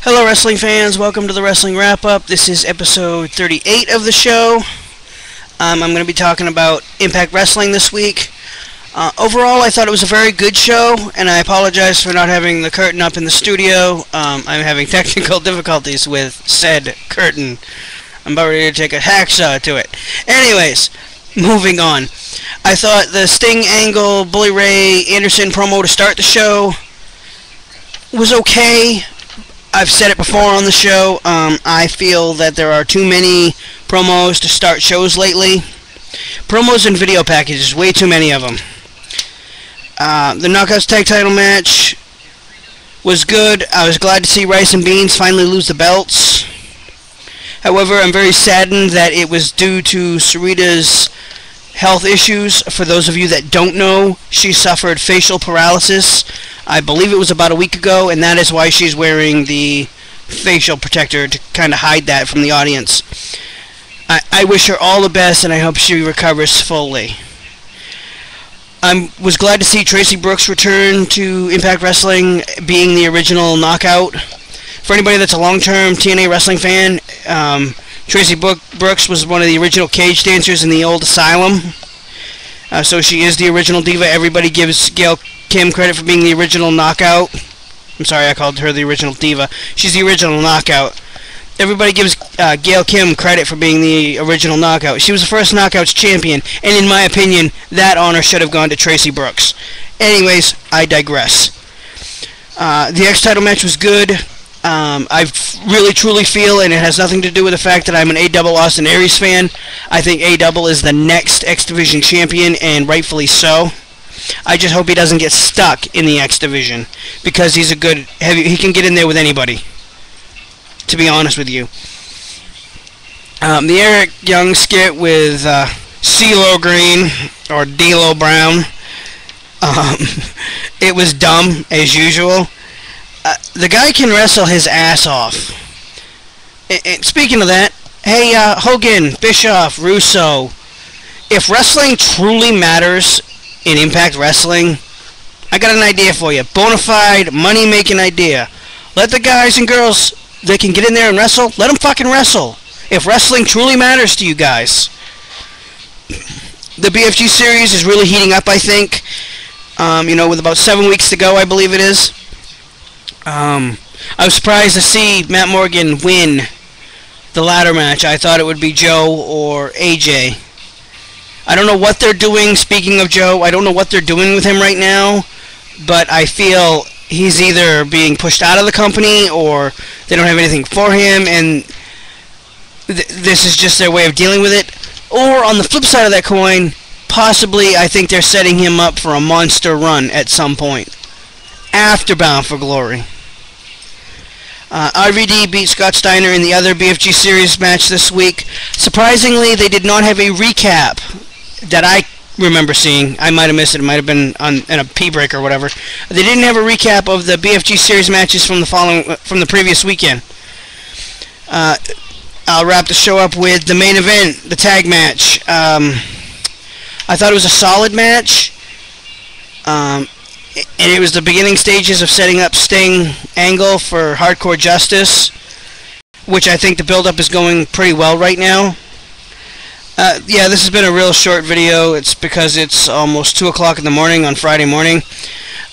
Hello wrestling fans, welcome to the Wrestling Wrap-Up. This is episode 38 of the show. I'm going to be talking about Impact Wrestling this week. Overall, I thought it was a very good show, and I apologize for not having the curtain up in the studio. I'm having technical difficulties with said curtain. I'm about ready to take a hacksaw to it. Anyways, moving on. I thought the Sting, Angle, Bully Ray, Anderson promo to start the show was okay. I've said it before on the show. I feel that there are too many promos to start shows lately. Promos and video packages, way too many of them. The Knockouts Tag Title match was good. I was glad to see Rice and Beans finally lose the belts. However, I'm very saddened that it was due to Sarita's health issues. For those of you that don't know, she suffered facial paralysis. I believe it was about a week ago, and that is why she's wearing the facial protector, to kind of hide that from the audience. I wish her all the best, and I hope she recovers fully. I was glad to see Tracy Brooks return to Impact Wrestling, being the original Knockout. For anybody that's a long-term TNA wrestling fan, Tracy Brooks was one of the original cage dancers in the old Asylum. So she is the original diva. Everybody gives Gail Kim credit for being the original Knockout. I'm sorry, I called her the original diva. She's the original Knockout. Everybody gives Gail Kim credit for being the original Knockout. She was the first Knockouts champion, and in my opinion, that honor should have gone to Tracy Brooks. Anyways, I digress. The X-Title match was good. I really truly feel, and it has nothing to do with the fact that I'm an A-Double Austin Aries fan, I think A-Double is the next X Division champion, and rightfully so. I just hope he doesn't get stuck in the X Division, because he's a good heavy. He can get in there with anybody, to be honest with you. The Eric Young skit with CeeLo Green, or D'Lo Brown, it was dumb, as usual. The guy can wrestle his ass off. And speaking of that, hey, Hogan, Bischoff, Russo, if wrestling truly matters in Impact Wrestling, I got an idea for you. Bonafide, money-making idea. Let the guys and girls that can get in there and wrestle, let them fucking wrestle. If wrestling truly matters to you guys. The BFG series is really heating up, I think. With about 7 weeks to go, I believe it is. I was surprised to see Matt Morgan win the ladder match. I thought it would be Joe or AJ. I don't know what they're doing. Speaking of Joe, I don't know what they're doing with him right now, but I feel he's either being pushed out of the company or they don't have anything for him, and this is just their way of dealing with it. Or on the flip side of that coin, possibly I think they're setting him up for a monster run at some point after Bound for Glory. RVD beat Scott Steiner in the other BFG series match this week. Surprisingly, they did not have a recap that I remember seeing. I might have missed it. It might have been in a P-break or whatever. They didn't have a recap of the BFG series matches from the previous weekend. I'll wrap the show up with the main event, the tag match. I thought it was a solid match. And it was the beginning stages of setting up Sting Angle for Hardcore Justice, which I think the build-up is going pretty well right now. Yeah, this has been a real short video. It's because it's almost 2 o'clock in the morning on Friday morning.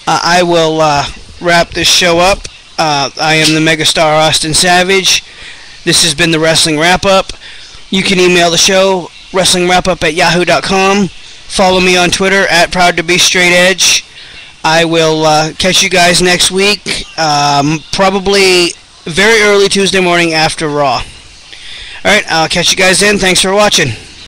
I will wrap this show up. I am the Megastar Austin Savage. This has been the Wrestling Wrap-Up. You can email the show, wrestlingwrapup@yahoo.com. Follow me on Twitter, @ProudToBeStraightEdge. I will catch you guys next week, probably very early Tuesday morning after Raw. Alright, I'll catch you guys then. Thanks for watching.